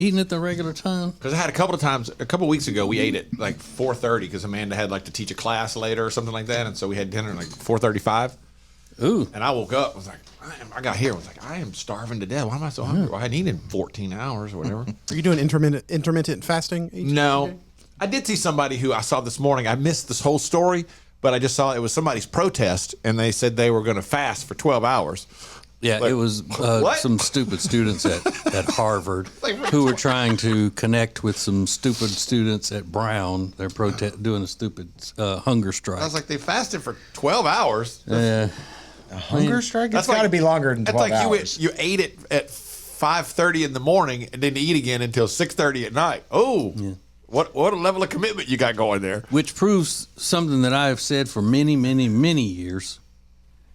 Eating at the regular time? Because I had a couple of weeks ago, we ate at like 4:30 because Amanda had like to teach a class later or something like that. And so we had dinner at like 4:35. Ooh. And I woke up, was like, I got here, was like, I am starving to death. Why am I so hungry? Well, I hadn't eaten in 14 hours or whatever. Are you doing intermittent fasting? No. I did see somebody who I saw this morning. I missed this whole story, but I just saw it was somebody's protest, and they said they were going to fast for 12 hours. Yeah, Like, it was some stupid students at Harvard Like, who were trying to connect with some stupid students at Brown. They're doing a stupid hunger strike. I was like, they fasted for 12 hours. Yeah. A hunger strike? It's got to be longer than 12 hours. You ate it at 5:30 in the morning and didn't eat again until 6:30 at night. Oh, yeah. What a level of commitment you got going there. Which proves something that I have said for many, many, many years,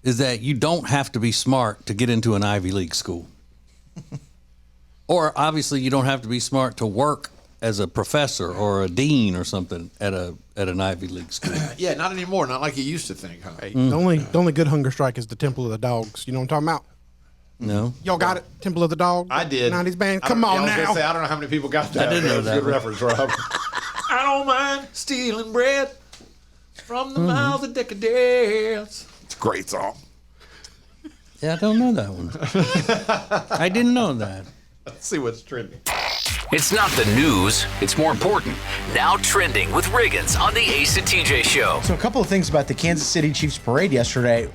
is that you don't have to be smart to get into an Ivy League school. Or obviously you don't have to be smart to work as a professor or a dean or something at an Ivy League school. Yeah, not anymore. Not like you used to think, huh? The only good hunger strike is the Temple of the Dogs. You know what I'm talking about? No. Y'all got it? Temple of the Dog? I did. 90s band? Come on I was now. gonna say, I don't know how many people got that. I didn't know that. Good reference, Rob. I don't mind stealing bread from the mouths of decadence. It's a great song. Yeah, I don't know that one. I didn't know that. Let's see what's trending. It's not the news, it's more important. Now trending with Riggins on the Ace and TJ Show. So a couple of things about the Kansas City Chiefs parade yesterday.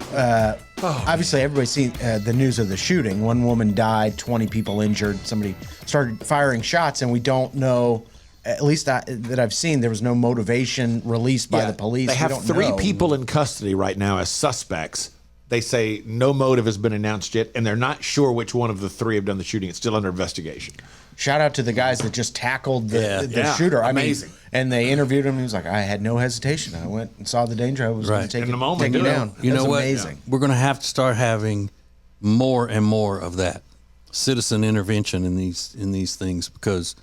Obviously, everybody's seen the news of the shooting. One woman died, 20 people injured. Somebody started firing shots, and we don't know, at least that I've seen, there was no motivation released by the police. They have we don't three know. people in custody right now as suspects. They say no motive has been announced yet, and they're not sure which one of the three have done the shooting. It's still under investigation. Shout out to the guys that just tackled the shooter. Amazing. And they interviewed him. He was like, I had no hesitation. I went and saw the danger. I was going to take In the moment, take him do it. down. You That's know what? amazing. We're going to have to start having more and more of that citizen intervention in these things, because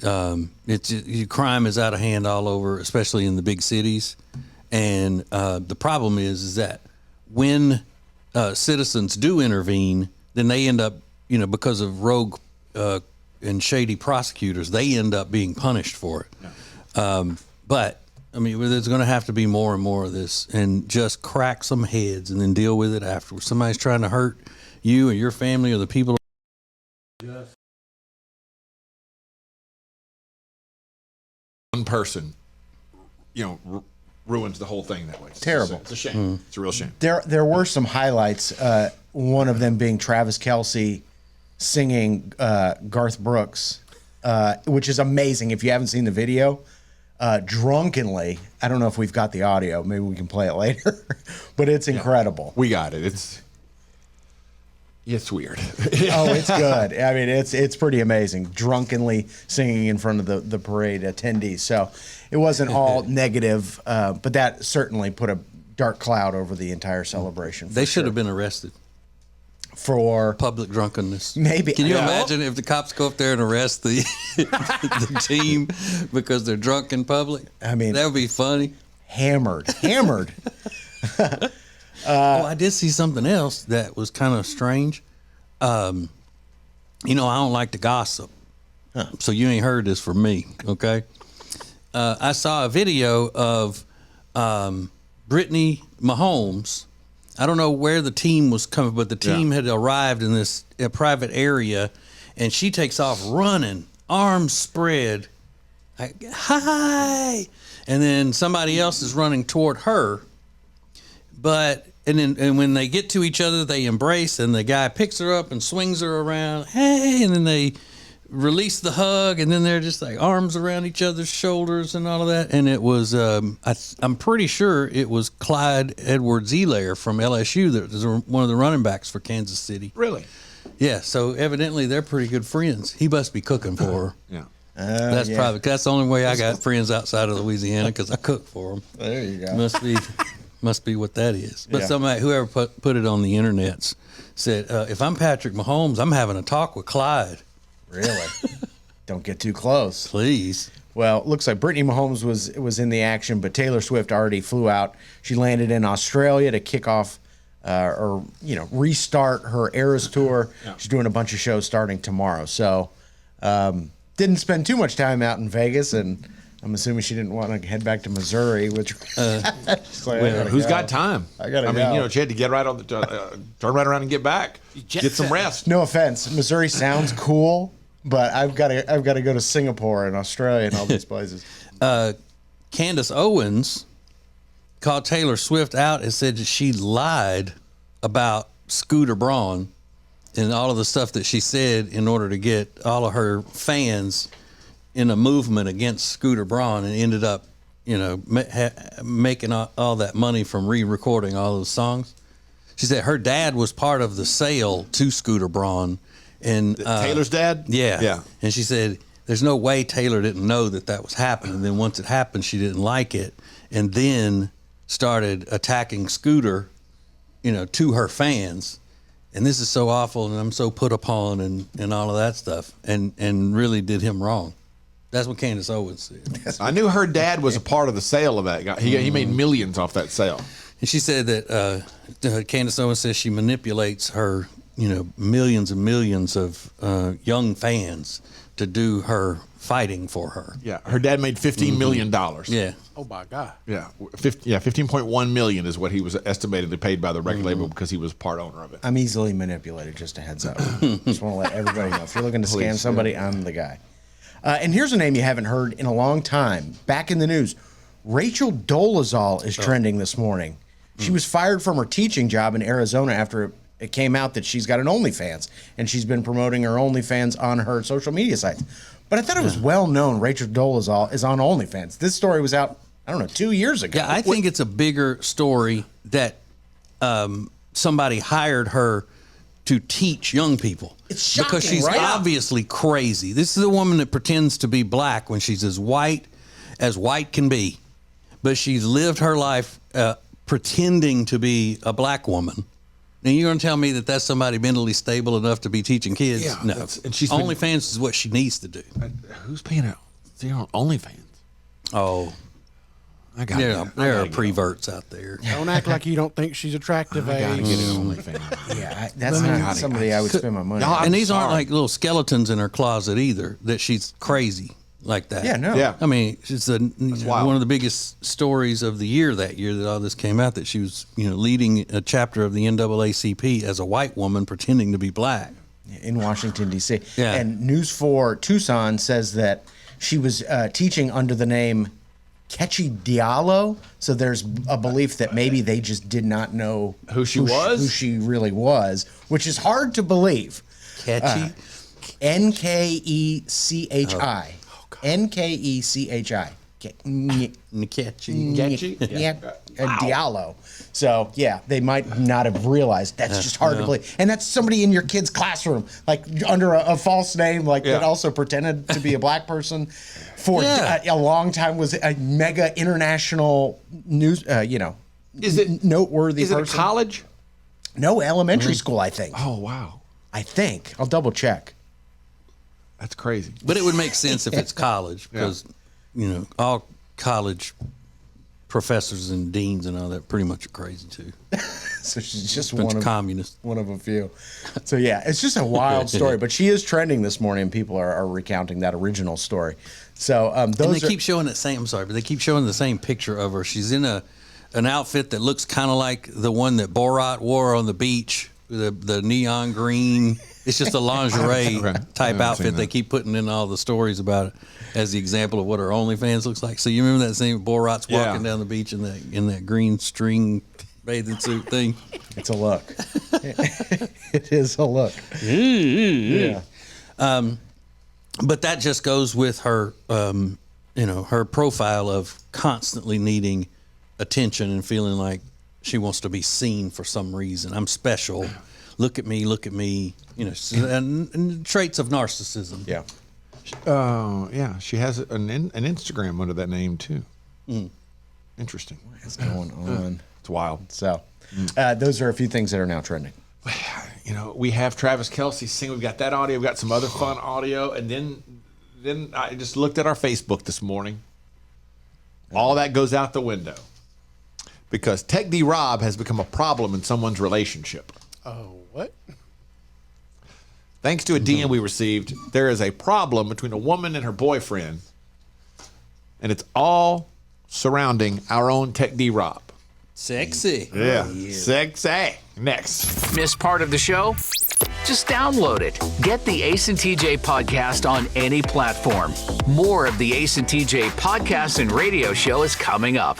crime is out of hand all over, especially in the big cities. And the problem is that when citizens do intervene, then they end up, because of rogue and shady prosecutors, they end up being punished for it. Yeah. But I mean, there's going to have to be more and more of this, and just crack some heads and then deal with it afterwards. Somebody's trying to hurt you or your family or the people. One person, ruins the whole thing that way. Terrible. It's a shame. It's a real shame. There were some highlights. One of them being Travis Kelce singing Garth Brooks, which is amazing. If you haven't seen the video, drunkenly. I don't know if we've got the audio. Maybe we can play it later. But it's incredible. We got it. It's weird. Oh, it's good. I mean, it's pretty amazing. Drunkenly singing in front of the parade attendees. So it wasn't all negative, but that certainly put a dark cloud over the entire celebration. They should have been arrested for public drunkenness. Maybe. Can you imagine if the cops go up there and arrest the the team because they're drunk in public? I mean, that would be funny. Hammered. I did see something else that was kind of strange. I don't like to gossip, so you ain't heard this from me, okay? I saw a video of Brittany Mahomes. I don't know where the team was coming, but the team had arrived in this private area, and she takes off running, arms spread, like, hi, and then somebody else is running toward her. And when they get to each other, they embrace, and the guy picks her up and swings her around. Hey, and then they release the hug, and then they're just like arms around each other's shoulders and all of that. And it was, I'm pretty sure it was Clyde Edwards-Helaire from LSU that was one of the running backs for Kansas City. Really? Yeah. So evidently they're pretty good friends. He must be cooking for her. Yeah. That's that's the only way I got friends outside of Louisiana, because I cook for them. There you go. Must be what that is. But somebody, whoever put it on the internet, said, if I'm Patrick Mahomes, I'm having a talk with Clyde. Really? Don't get too close. Please. Well, it looks like Brittany Mahomes was in the action, but Taylor Swift already flew out. She landed in Australia to kick off restart her Eras Tour. Yeah. She's doing a bunch of shows starting tomorrow. So Didn't spend too much time out in Vegas, and I'm assuming she didn't want to head back to Missouri, which Who's got time? I gotta I mean, go. she had to get right on the turn right around and get back, get some rest. No offense, Missouri sounds cool, but I've got to go to Singapore and Australia and all these places. Candace Owens called Taylor Swift out and said that she lied about Scooter Braun and all of the stuff that she said in order to get all of her fans in a movement against Scooter Braun, and ended up, making all that money from re-recording all those songs. She said her dad was part of the sale to Scooter Braun, and Taylor's dad. Yeah. And she said there's no way Taylor didn't know that was happening. And then once it happened, she didn't like it, and then started attacking Scooter, to her fans. And this is so awful, and I'm so put upon, and all of that stuff, and really did him wrong. That's what Candace Owens said. I knew her dad was a part of the sale of that guy. He made millions off that sale. And she said that Candace Owens says she manipulates her, millions and millions of young fans to do her fighting for her. Yeah, her dad made $15 million. Yeah. Oh my God. Yeah, 15.1 million is what he was estimatedly paid by the record label because he was part owner of it. I'm easily manipulated, just a heads up. Just want to let everybody know. If you're looking to scam somebody, I'm the guy. And here's a name you haven't heard in a long time. Back in the news, Rachel Dolezal is trending this morning. She was fired from her teaching job in Arizona after it came out that she's got an OnlyFans, and she's been promoting her OnlyFans on her social media sites. But I thought it was well known Rachel Dolezal is on OnlyFans. This story was out, 2 years ago. Yeah, I think it's a bigger story that somebody hired her to teach young people. It's shocking, because she's right? obviously crazy. This is a woman that pretends to be black when she's as white can be. But she's lived her life pretending to be a black woman. And you're going to tell me that that's somebody mentally stable enough to be teaching kids? Yeah, no. and she's been- OnlyFans is what she needs to do. Who's paying her? They're on OnlyFans. Oh, I got there are preverts out there. Don't act like you don't think she's attractive, I gotta Ace. get it OnlyFans. Yeah, that's not somebody I would spend my money on. And these aren't sorry. like little skeletons in her closet either, that she's crazy like that. Yeah, no. Yeah. I mean, it's wild. one of the biggest stories of the year that year that all this came out, that she was, leading a chapter of the NAACP as a white woman pretending to be black. In Washington, D.C. Yeah. And News 4 Tucson says that she was teaching under the name Ketchy Diallo. So there's a belief that maybe they just did not know Who she was? who she really was, which is hard to believe. Catchy. Nkechi. Nkechi. Catchy. Yeah. Diallo. So, yeah, they might not have realized. That's just hard to believe. And that's somebody in your kid's classroom, like under a false name, like that also pretended to be a black person for a long time, was a mega international news, Is it noteworthy Is it person. a college? No, elementary school, I think. Oh wow, I think. I'll double check. that's crazy. But it would make sense if it's college, because, all college professors and deans and all that pretty much are crazy too. So she's just Bunch one of of communists. one of a few. So yeah, it's just a wild story. But she is trending this morning, and people are recounting that original story. So And those they keep showing that same. I'm sorry, but they keep showing the same picture of her. She's in an outfit that looks kind of like the one that Borat wore on the beach, the neon green. It's just a lingerie Okay. I type haven't outfit seen they that. keep putting in all the stories about it as the example of what her OnlyFans looks like. So you remember that scene? Borat's walking down the beach in that green string bathing suit thing. It's a look. It is a look. Yeah. But that just goes with her, her profile of constantly needing attention and feeling like she wants to be seen for some reason. I'm special. Look at me. And traits of narcissism. Yeah. Yeah, she has an Instagram under that name too. Interesting. What's going on? It's wild. So those are a few things that are now trending. We have Travis Kelce sing. We've got that audio. We've got some other fun audio, and then I just looked at our Facebook this morning. All that goes out the window because Tech D Rob has become a problem in someone's relationship. Oh, what? Thanks to a DM we received, there is a problem between a woman and her boyfriend, and it's all surrounding our own Tech D Rob. Sexy. Yeah. Sexy. Next. Missed part of the show? Just download it. Get the Ace and TJ podcast on any platform. More of the Ace and TJ podcast and radio show is coming up.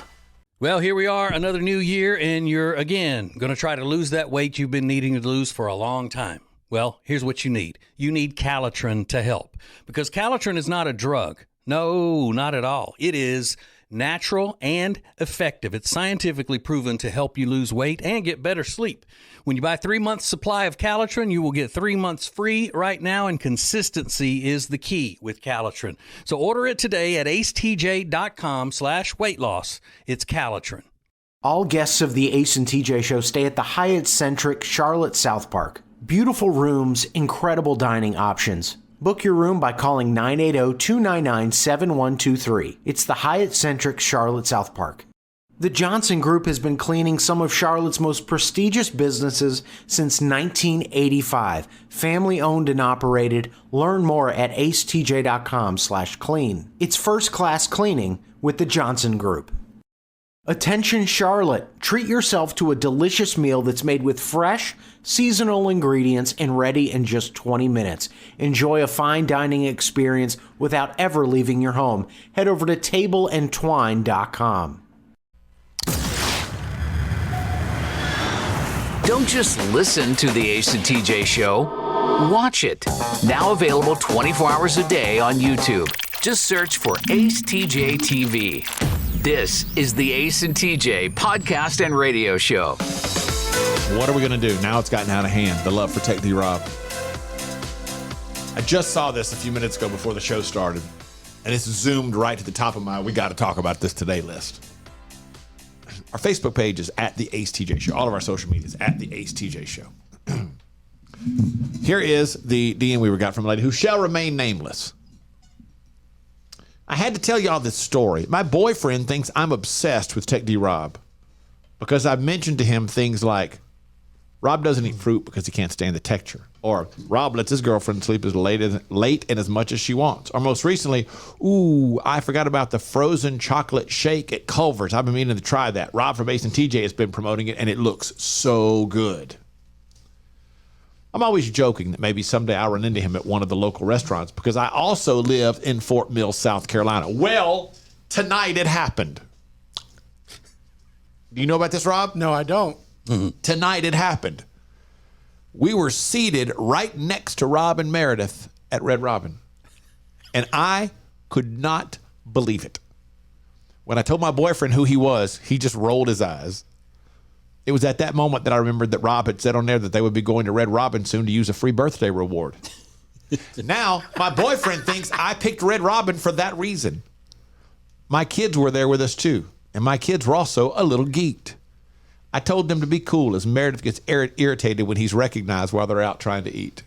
Well, here we are, another new year, and you're, again, going to try to lose that weight you've been needing to lose for a long time. Well, here's what you need. You need Calitrin to help, because Calitrin is not a drug. No, not at all. It is natural and effective. It's scientifically proven to help you lose weight and get better sleep. When you buy 3 months supply of Calitrin, you will get 3 months free right now, and consistency is the key with Calitrin. So order it today at acetj.com/weight loss. It's Calitrin. All guests of the Ace and TJ show stay at the Hyatt-centric Charlotte South Park. Beautiful rooms, incredible dining options. Book your room by calling 980-299-7123. It's the Hyatt-centric Charlotte South Park. The Johnson Group has been cleaning some of Charlotte's most prestigious businesses since 1985. Family owned and operated. Learn more at acetj.com/clean. It's first-class cleaning with the Johnson Group. Attention Charlotte, treat yourself to a delicious meal that's made with fresh, seasonal ingredients and ready in just 20 minutes. Enjoy a fine dining experience without ever leaving your home. Head over to tableandtwine.com. Don't just listen to the Ace and TJ show. Watch it. Now available 24 hours a day on YouTube. Just search for Ace TJ TV. This is the Ace and TJ podcast and radio show. What are we going to do? Now it's gotten out of hand, the love for Tech D Rob. I just saw this a few minutes ago before the show started, and it's zoomed right to the top of my we got to talk about this today list. Our Facebook page is at the Ace TJ Show. All of our social media is at the Ace TJ Show. Here is the DM we got from a lady who shall remain nameless. I had to tell y'all this story. My boyfriend thinks I'm obsessed with Tech D Rob because I've mentioned to him things like, Rob doesn't eat fruit because he can't stand the texture. Or Rob lets his girlfriend sleep as late and as much as she wants. Or most recently, ooh, I forgot about the frozen chocolate shake at Culver's. I've been meaning to try that. Rob from Ace and TJ has been promoting it, and it looks so good. I'm always joking that maybe someday I'll run into him at one of the local restaurants because I also live in Fort Mill, South Carolina. Well, tonight it happened. Do you know about this, Rob? No, I don't. Tonight it happened. We were seated right next to Rob and Meredith at Red Robin, and I could not believe it. When I told my boyfriend who he was, he just rolled his eyes. It was at that moment that I remembered that Rob had said on there that they would be going to Red Robin soon to use a free birthday reward. Now, my boyfriend thinks I picked Red Robin for that reason. My kids were there with us too, and my kids were also a little geeked. I told them to be cool as Meredith gets irritated when he's recognized while they're out trying to eat.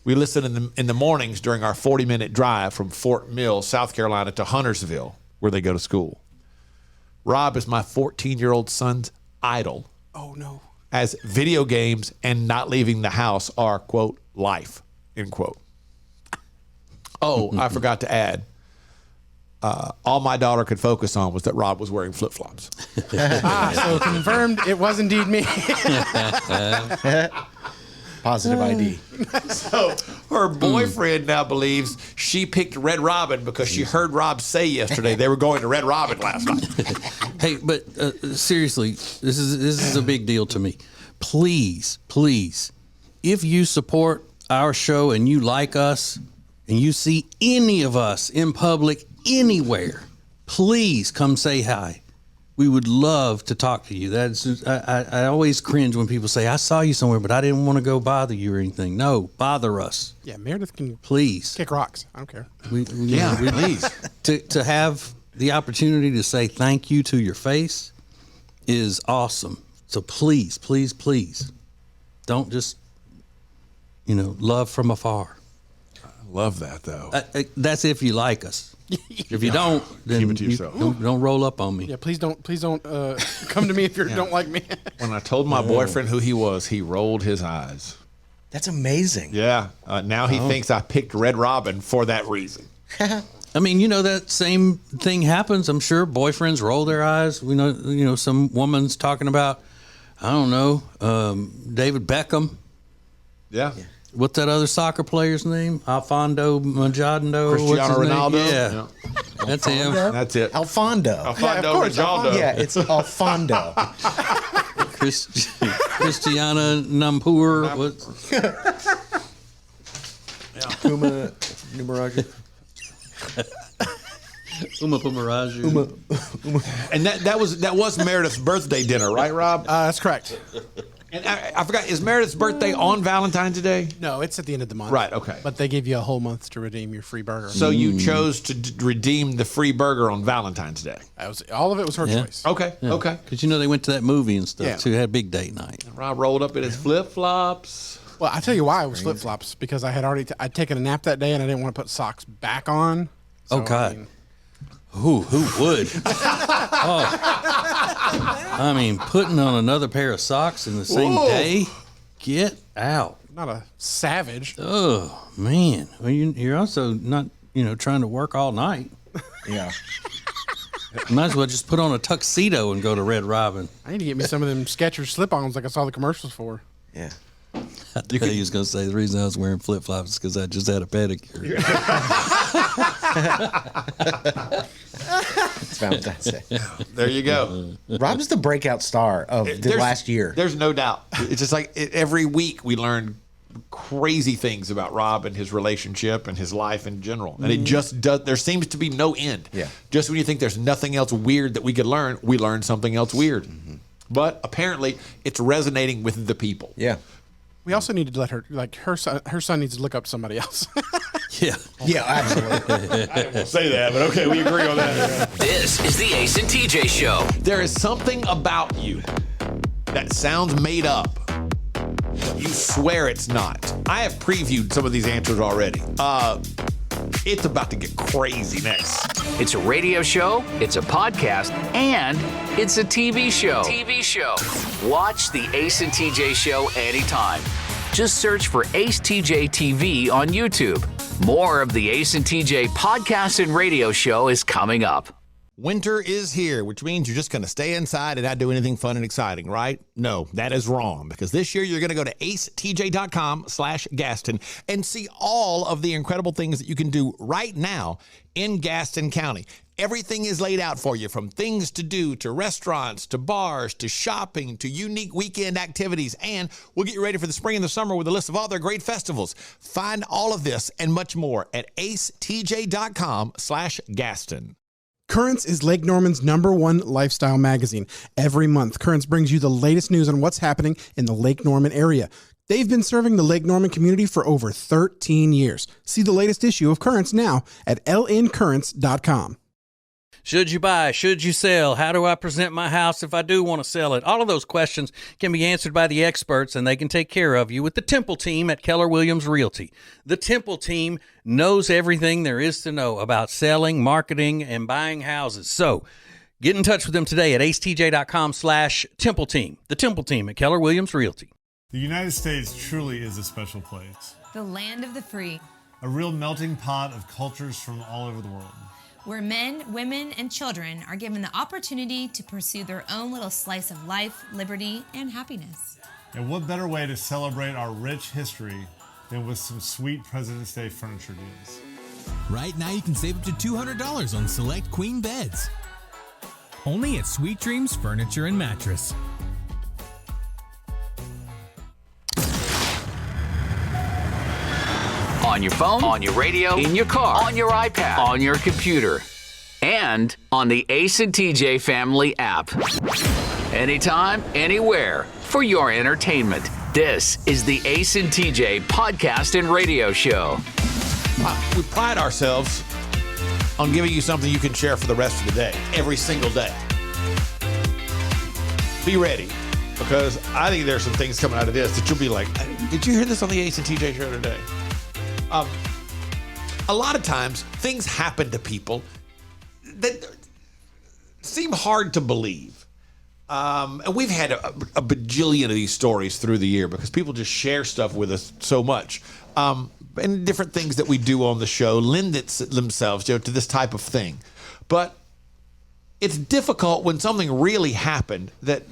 We listen in the mornings during our 40-minute drive from Fort Mill, South Carolina to Huntersville, where they go to school. Rob is my 14-year-old son's idol. Oh, no. As video games and not leaving the house are, quote, life, end quote. Oh, I forgot to add. All my daughter could focus on was that Rob was wearing flip-flops. So confirmed it was indeed me. Positive ID. So her boyfriend now believes she picked Red Robin because she heard Rob say yesterday they were going to Red Robin last night. Hey, but seriously, this is a big deal to me. Please, if you support our show and you like us and you see any of us in public anywhere, please come say hi. We would love to talk to you. I always cringe when people say, I saw you somewhere, but I didn't want to go bother you or anything. No, bother us. Yeah, Meredith can Please. kick rocks. I don't care. Please. To have the opportunity to say thank you to your face is awesome. So please, don't just, love from afar. I love that, though. That's if you like us. If you don't, then Keep it to yourself. Don't roll up on me. Yeah, please don't come to me if you don't like me. When I told my boyfriend who he was, he rolled his eyes. That's amazing. Yeah. Now he thinks I picked Red Robin for that reason. I mean, that same thing happens. I'm sure boyfriends roll their eyes. We know, some woman's talking about, I don't know, David Beckham. Yeah. What's that other soccer player's name? Alfondo Majando. Cristiano Ronaldo. Yeah. That's him. That's it. Alfondo. Alfondo Ronaldo. Yeah, it's Alfondo. Christiana Nampur. Uma Numeraju. Uma Pumaraju. And that was Meredith's birthday dinner, right, Rob? That's correct. And I forgot, is Meredith's birthday on Valentine's Day? No, it's at the end of the month. Right, okay. But they give you a whole month to redeem your free burger. So you chose to redeem the free burger on Valentine's Day. All of it was her choice. Okay, okay. Because they went to that movie and stuff Yeah. too. Had a big date night. Rob rolled up in his flip-flops. Well, I tell you why it was flip flops, because I had already I'd taken a nap that day and I didn't want to put socks back on. So, Oh, God. I mean, Who would? I mean, putting on another pair of socks in the same day? Get out. I'm not a savage. Oh, man. Well, you're also not, trying to work all night. Yeah. Might as well just put on a tuxedo and go to Red Robin. I need to get me some of them Skechers slip-ons like I saw the commercials for. Yeah. I thought he was going to say the reason I was wearing flip-flops is because I just had a pedicure. It's fantastic. There you go. Rob's the breakout star of the last year. There's no doubt. It's just like every week we learn crazy things about Rob and his relationship and his life in general. And it just does. There seems to be no end. Yeah. Just when you think there's nothing else weird that we could learn, we learn something else weird. But apparently it's resonating with the people. Yeah. We also need to let her, her son needs to look up to somebody else. Yeah. Yeah, absolutely. I didn't want to say that, but okay, we agree on that. This is the Ace and TJ Show. There is something about you that sounds made up. You swear it's not. I have previewed some of these answers already. It's about to get crazy next. It's a radio show, it's a podcast, and it's a TV show. Watch the Ace and TJ Show anytime. Just search for Ace TJ TV on YouTube. More of the Ace and TJ podcast and radio show is coming up. Winter is here, which means you're just going to stay inside and not do anything fun and exciting, right? No, that is wrong, because this year you're going to go to acetj.com/Gaston and see all of the incredible things that you can do right now in Gaston County. Everything is laid out for you, from things to do, to restaurants, to bars, to shopping, to unique weekend activities. And we'll get you ready for the spring and the summer with a list of all their great festivals. Find all of this and much more at acetj.com/Gaston. Currents is Lake Norman's #1 lifestyle magazine. Every month, Currents brings you the latest news on what's happening in the Lake Norman area. They've been serving the Lake Norman community for over 13 years. See the latest issue of Currents now at lncurrents.com. Should you buy? Should you sell? How do I present my house if I do want to sell it? All of those questions can be answered by the experts, and they can take care of you with the Temple team at Keller Williams Realty. The Temple team knows everything there is to know about selling, marketing, and buying houses. So get in touch with them today at acetj.com/Temple team. The Temple team at Keller Williams Realty. The United States truly is a special place. The land of the free. A real melting pot of cultures from all over the world. Where men, women, and children are given the opportunity to pursue their own little slice of life, liberty, and happiness. And what better way to celebrate our rich history than with some sweet President's Day furniture deals? Right now you can save up to $200 on select queen beds. Only at Sweet Dreams Furniture and Mattress. On your phone, on your radio, in your car, on your iPad, on your computer, and on the Ace and TJ Family app. Anytime, anywhere, for your entertainment. This is the Ace and TJ podcast and radio show. We pride ourselves on giving you something you can share for the rest of the day, every single day. Be ready, because I think there's some things coming out of this that you'll be like, did you hear this on the Ace and TJ show today? A lot of times things happen to people that seem hard to believe. And we've had a bajillion of these stories through the year because people just share stuff with us so much. And different things that we do on the show lend themselves to this type of thing. But it's difficult when something really happened that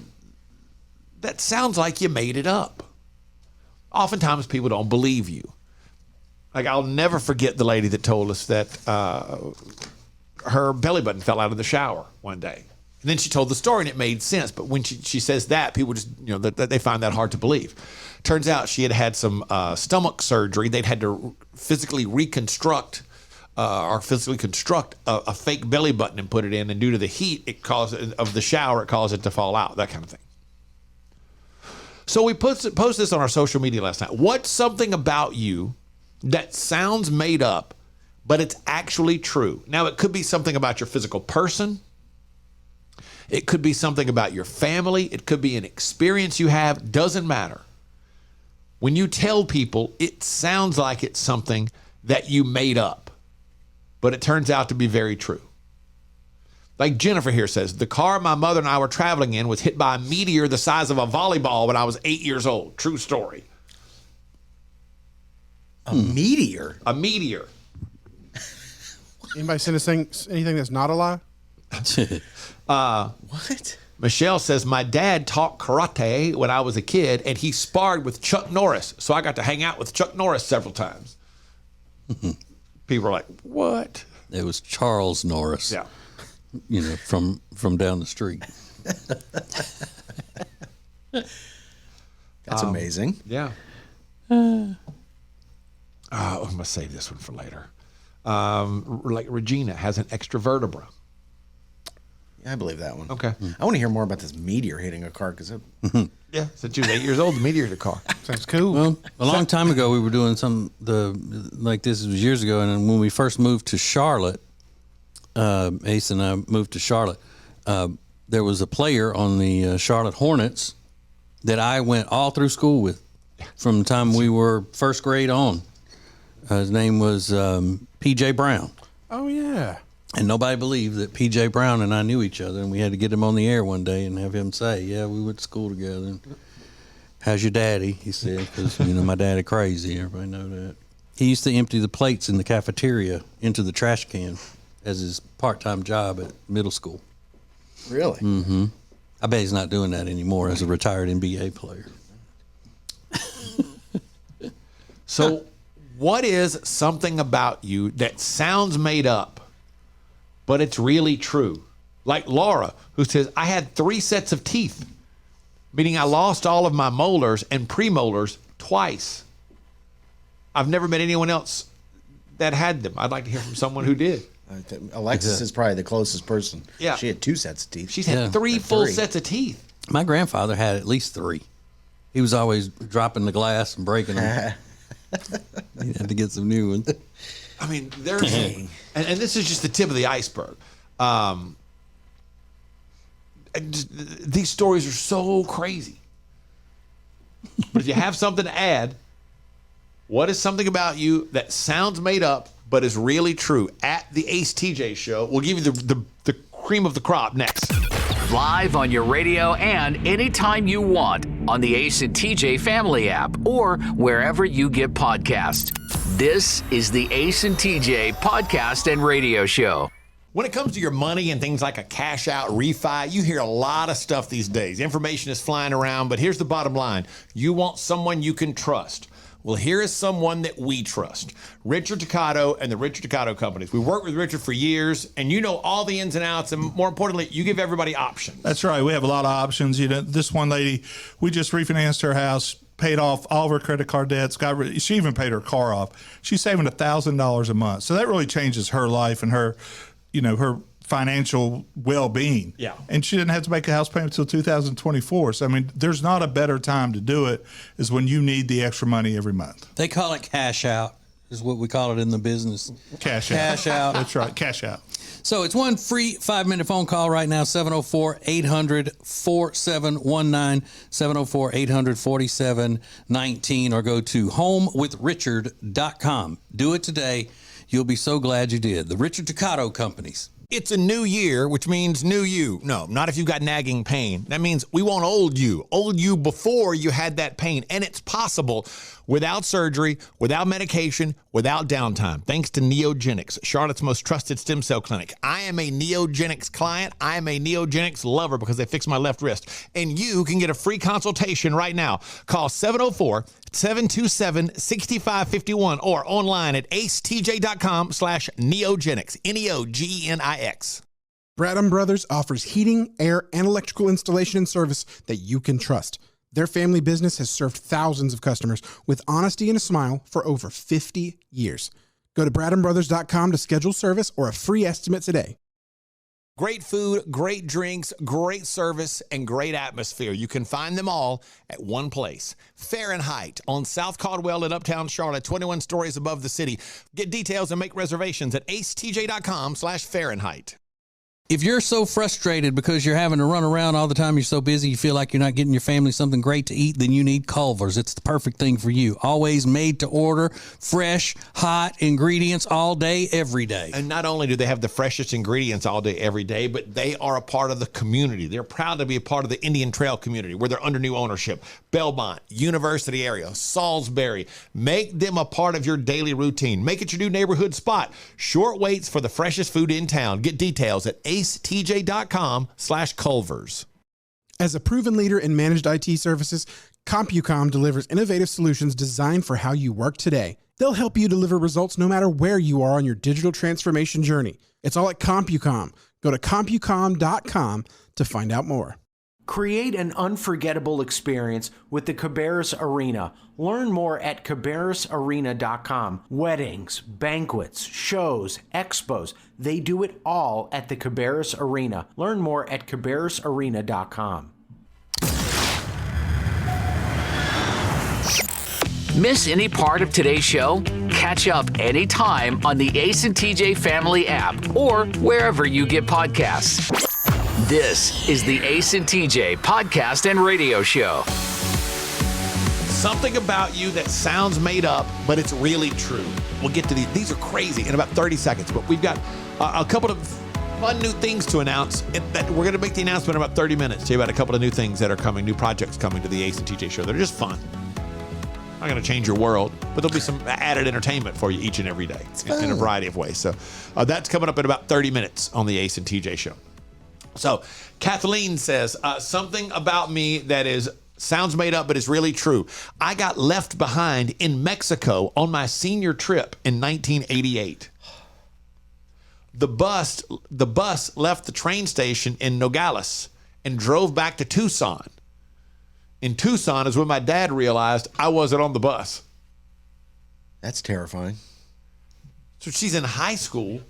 sounds like you made it up. Oftentimes people don't believe you. Like, I'll never forget the lady that told us that her belly button fell out of the shower one day. And then she told the story and it made sense. But when she says that, people just, they find that hard to believe. Turns out she had some stomach surgery. They'd had to physically construct a fake belly button and put it in. And due to the heat of the shower, it caused it to fall out, that kind of thing. So we posted this on our social media last night. What's something about you that sounds made up, but it's actually true? Now, it could be something about your physical person. It could be something about your family. It could be an experience you have. Doesn't matter. When you tell people, it sounds like it's something that you made up, but it turns out to be very true. Like Jennifer here says, the car my mother and I were traveling in was hit by a meteor the size of a volleyball when I was 8 years old. True story. A meteor? A meteor. Anybody send us anything that's not a lie? What? Michelle says, my dad taught karate when I was a kid, and he sparred with Chuck Norris. So I got to hang out with Chuck Norris several times. People are like, what? It was Charles Norris. Yeah. From down the street. That's amazing. Yeah. I'm going to save this one for later. Like Regina has an extra vertebra. Yeah, I believe that one. Okay. I want to hear more about this meteor hitting a car because Yeah, since she was 8 years old, the meteor hit a car. Sounds cool. Well, a long time ago, we were doing like this. It was years ago, and when we first moved to Charlotte, Ace and I moved to Charlotte. There was a player on the Charlotte Hornets that I went all through school with from the time we were first grade on. His name was P.J. Brown. Oh, yeah. And nobody believed that P.J. Brown and I knew each other, and we had to get him on the air one day and have him say, yeah, we went to school together. And, how's your daddy? He said, because, my daddy crazy. Everybody know that. He used to empty the plates in the cafeteria into the trash can as his part-time job at middle school. Really? Mm-hmm. I bet he's not doing that anymore as a retired NBA player. So what is something about you that sounds made up, but it's really true? Like Laura, who says, I had 3 sets of teeth, meaning I lost all of my molars and premolars twice. I've never met anyone else that had them. I'd like to hear from someone who did. Alexis is probably the closest person. Yeah. She had 2 sets of teeth. She's had 3 full sets of teeth. My grandfather had at least 3. He was always dropping the glass and breaking them. He had to get some new ones. I mean, there's, and this is just the tip of the iceberg. These stories are so crazy. But if you have something to add, what is something about you that sounds made up but is really true? At the Ace TJ Show, we'll give you the cream of the crop next. Live on your radio and anytime you want on the Ace and TJ family app or wherever you get podcasts. This is the Ace and TJ podcast and radio show. When it comes to your money and things like a cash out refi, you hear a lot of stuff these days. Information is flying around, but here's the bottom line. You want someone you can trust. Well, here is someone that we trust. Richard Ducato and the Richard Ducato Companies. We worked with Richard for years, and you know all the ins and outs, and more importantly, you give everybody options. That's right. We have a lot of options. This one lady, we just refinanced her house, paid off all of her credit card debts. She even paid her car off. She's saving $1,000 a month. So that really changes her life and her, her financial well-being. Yeah. And she didn't have to make a house payment until 2024. So, there's not a better time to do it is when you need the extra money every month. They call it cash out, is what we call it in the business. Cash out. Cash out. That's right, cash out. So it's one free 5-minute phone call right now, 704-800-4719, 704-800-4719, or go to homewithrichard.com. Do it today. You'll be so glad you did. The Richard Ducato Companies. It's a new year, which means new you. No, not if you've got nagging pain. That means we want old you before you had that pain. And it's possible without surgery, without medication, without downtime, thanks to Neogenics, Charlotte's most trusted stem cell clinic. I am a Neogenics client. I am a Neogenics lover because they fixed my left wrist. And you can get a free consultation right now. Call 704-727-6551 or online at acetj.com/neogenics, Neogenics. Bradham Brothers offers heating, air, and electrical installation and service that you can trust. Their family business has served thousands of customers with honesty and a smile for over 50 years. Go to bradhambrothers.com to schedule service or a free estimate today. Great food, great drinks, great service, and great atmosphere. You can find them all at one place. Fahrenheit on South Caldwell in Uptown Charlotte, 21 stories above the city. Get details and make reservations at acetj.com/Fahrenheit. If you're so frustrated because you're having to run around all the time, you're so busy, you feel like you're not getting your family something great to eat, then you need Culver's. It's the perfect thing for you. Always made to order, fresh, hot ingredients all day, every day. And not only do they have the freshest ingredients all day, every day, but they are a part of the community. They're proud to be a part of the Indian Trail community where they're under new ownership. Belmont, University area, Salisbury. Make them a part of your daily routine. Make it your new neighborhood spot. Short waits for the freshest food in town. Get details at acetj.com/Culver's. As a proven leader in managed IT services, CompuCom delivers innovative solutions designed for how you work today. They'll help you deliver results no matter where you are on your digital transformation journey. It's all at CompuCom. Go to CompuCom.com to find out more. Create an unforgettable experience with the Cabarrus Arena. Learn more at cabarrusarena.com. Weddings, banquets, shows, expos, they do it all at the Cabarrus Arena. Learn more at cabarrusarena.com. Miss any part of today's show? Catch up anytime on the Ace and TJ Family app or wherever you get podcasts. This is the Ace and TJ podcast and radio show. Something about you that sounds made up, but it's really true. We'll get to these. These are crazy in about 30 seconds, but we've got a couple of fun new things to announce. That we're going to make the announcement in about 30 minutes. Tell you about a couple of new things that are coming, new projects coming to the Ace and TJ show. They're just fun. Not going to change your world, but there'll be some added entertainment for you each and every day in a variety of ways. So that's coming up in about 30 minutes on the Ace and TJ show. So Kathleen says, something about me that sounds made up, but is really true. I got left behind in Mexico on my senior trip in 1988. The bus left the train station in Nogales and drove back to Tucson. In Tucson is when my dad realized I wasn't on the bus. That's terrifying. So she's in high school.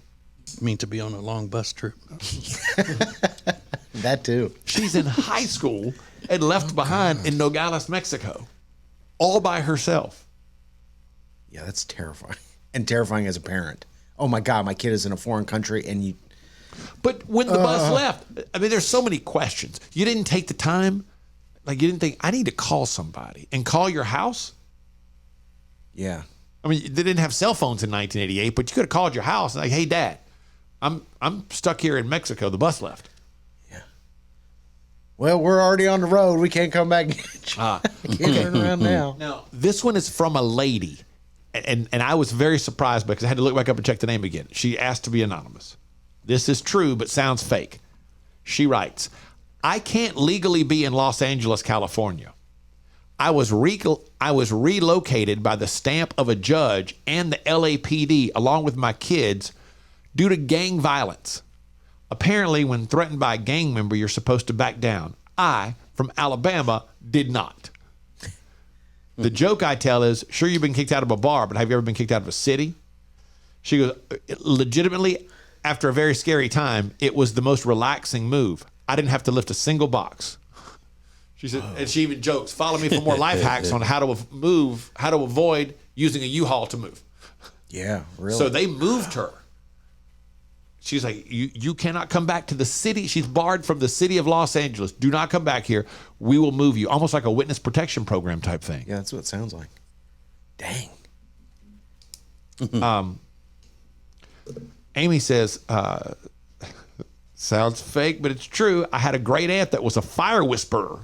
Mean to be on a long bus trip. That too. She's in high school and left behind in Nogales, Mexico, all by herself. Yeah, that's terrifying. And terrifying as a parent. Oh my God, my kid is in a foreign country and you... But when the bus left, I mean, there's so many questions. You didn't take the time. Like, you didn't think, I need to call somebody and call your house? Yeah. I mean, they didn't have cell phones in 1988, but you could have called your house and like, hey, Dad, I'm stuck here in Mexico. The bus left. Yeah. Well, we're already on the road. We can't come back. Can't turn around now. Now, this one is from a lady, and I was very surprised because I had to look back up and check the name again. She asked to be anonymous. This is true, but sounds fake. She writes, I can't legally be in Los Angeles, California. I was relocated by the stamp of a judge and the LAPD along with my kids due to gang violence. Apparently, when threatened by a gang member, you're supposed to back down. I, from Alabama, did not. The joke I tell is, sure, you've been kicked out of a bar, but have you ever been kicked out of a city? She goes, legitimately, after a very scary time, it was the most relaxing move. I didn't have to lift a single box. She said, and she even jokes, follow me for more life hacks on how to avoid using a U-Haul to move. Yeah, really. So they moved her. She's like, you cannot come back to the city. She's barred from the city of Los Angeles. Do not come back here. We will move you. Almost like a witness protection program type thing. Yeah, that's what it sounds like. Dang. Amy says, Sounds fake, but it's true. I had a great aunt that was a fire whisperer.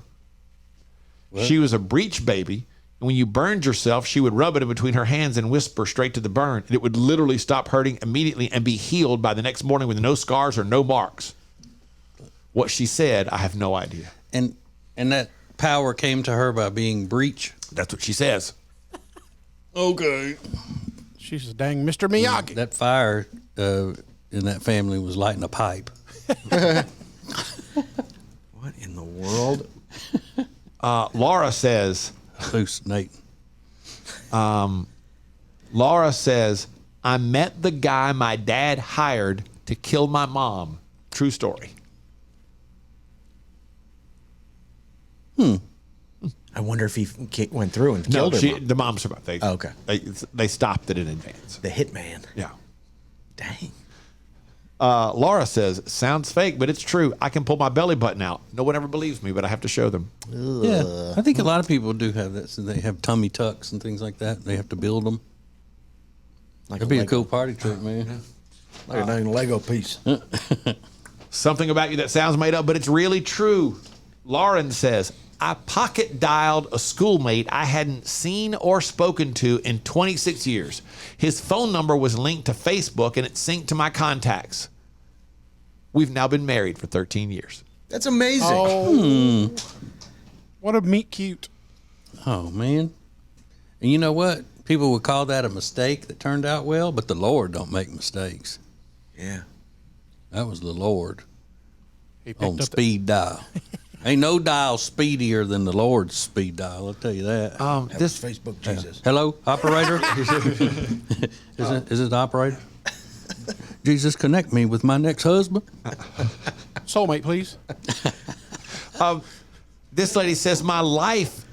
What? She was a breech baby. And when you burned yourself, she would rub it in between her hands and whisper straight to the burn. And it would literally stop hurting immediately and be healed by the next morning with no scars or no marks. What she said, I have no idea. And that power came to her by being breech? That's what she says. Okay. She's a dang Mr. Miyagi. That fire in that family was lighting a pipe. What in the world? Laura says... Hallucinating. Laura says, I met the guy my dad hired to kill my mom. True story. I wonder if he went through and killed her. The mom survived. Okay. They stopped it in advance. The hitman. Yeah. Dang. Laura says, sounds fake, but it's true. I can pull my belly button out. No one ever believes me, but I have to show them. Yeah, I think a lot of people do have that. So they have tummy tucks and things like that. They have to build them. That'd be a cool party trick, man. Like a dang Lego piece. Something about you that sounds made up, but it's really true. Lauren says, I pocket dialed a schoolmate I hadn't seen or spoken to in 26 years. His phone number was linked to Facebook and it synced to my contacts. We've now been married for 13 years. That's amazing. Oh, what a meet cute. Oh, man. And you know what? People would call that a mistake that turned out well, but the Lord don't make mistakes. Yeah. That was the Lord He picked on up speed dial. Ain't no dial speedier than the Lord's speed dial, I'll tell you that. This Facebook Jesus. Hello, operator? Is it the operator? Jesus, connect me with my next husband. Soulmate, please. This lady says, my life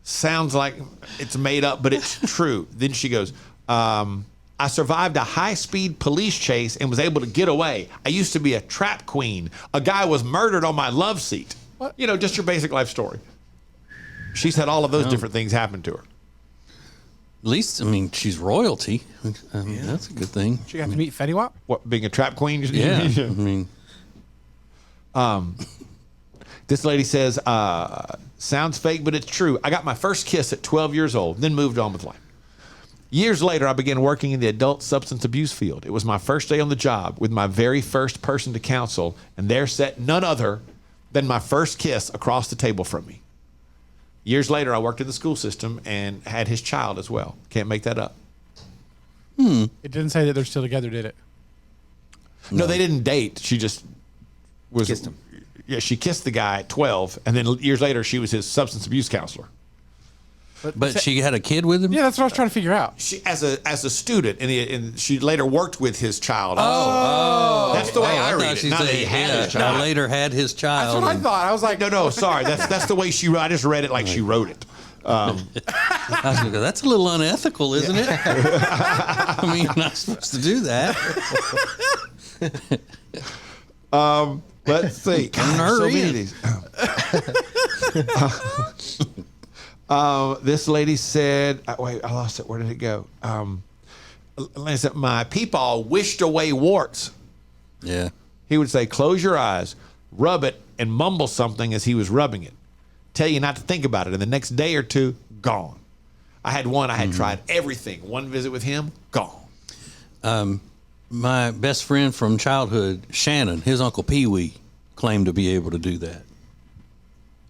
sounds like it's made up, but it's true. Then she goes, I survived a high-speed police chase and was able to get away. I used to be a trap queen. A guy was murdered on my love seat. What? You know, just your basic life story. She's had all of those different things happen to her. At least, I mean, she's royalty. I mean, that's a good thing. She got to meet Fetty Wap? What, being a trap queen? Yeah, I mean... This lady says, sounds fake, but it's true. I got my first kiss at 12 years old, then moved on with life. Years later, I began working in the adult substance abuse field. It was my first day on the job with my very first person to counsel, and there sat none other than my first kiss across the table from me. Years later, I worked in the school system and had his child as well. Can't make that up. It didn't say that they're still together, did it? No, they didn't date. She just was... Kissed him. Yeah, she kissed the guy at 12, and then years later, she was his substance abuse counselor. But she had a kid with him? Yeah, that's what I was trying to figure out. She, as a student, and she later worked with his child. That's the way I read it. Not that he had his I child. later had his child. That's what I thought. I was like, No, sorry. That's the way she wrote. I just read it like she wrote it. I was gonna go, that's a little unethical, isn't it? I mean, you're not supposed to do that. Let's see. God, so many of these. This lady said, wait, I lost it. Where did it go? Lady said, my peepaw wished away warts. Yeah. He would say, close your eyes, rub it, and mumble something as he was rubbing it. Tell you not to think about it. And the next day or two, gone. I had one. I had tried everything. One visit with him, gone. My best friend from childhood, Shannon, his Uncle Pee-wee, claimed to be able to do that.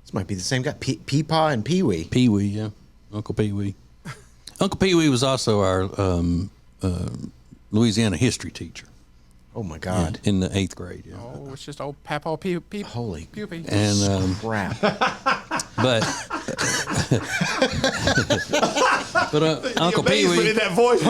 This might be the same guy. Peepaw and Pee-wee. Pee-wee, yeah. Uncle Pee-wee. Uncle Pee-wee was also our Louisiana history teacher. Oh, my God. In the 8th grade, yeah. oh, it's just old Papaw Peep. Holy Peepee. And crap. but Uncle Pee-wee, that voice.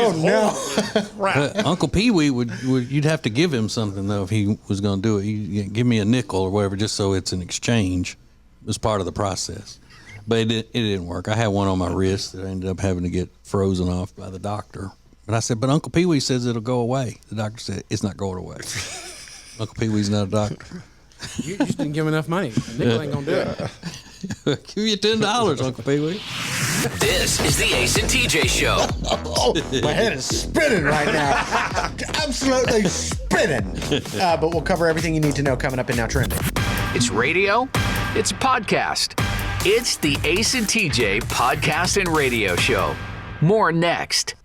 Uncle Pee-wee would you'd have to give him something though if he was going to do it. He'd give me a nickel or whatever just so it's an exchange. It was part of the process, but it didn't work. I had one on my wrist that I ended up having to get frozen off by the doctor. But I said, but Uncle Pee-wee says it'll go away. The doctor said it's not going away. Uncle Pee-wee's not a doctor. You just didn't give him enough money. A nickel ain't going to do it. Give me $10, Uncle Pee-wee. This is the Ace and TJ Show. Oh, my head is spinning right now. Absolutely spinning. But we'll cover everything you need to know coming up in Now Trending. It's radio. It's a podcast. It's the Ace and TJ Podcast and Radio Show. More next.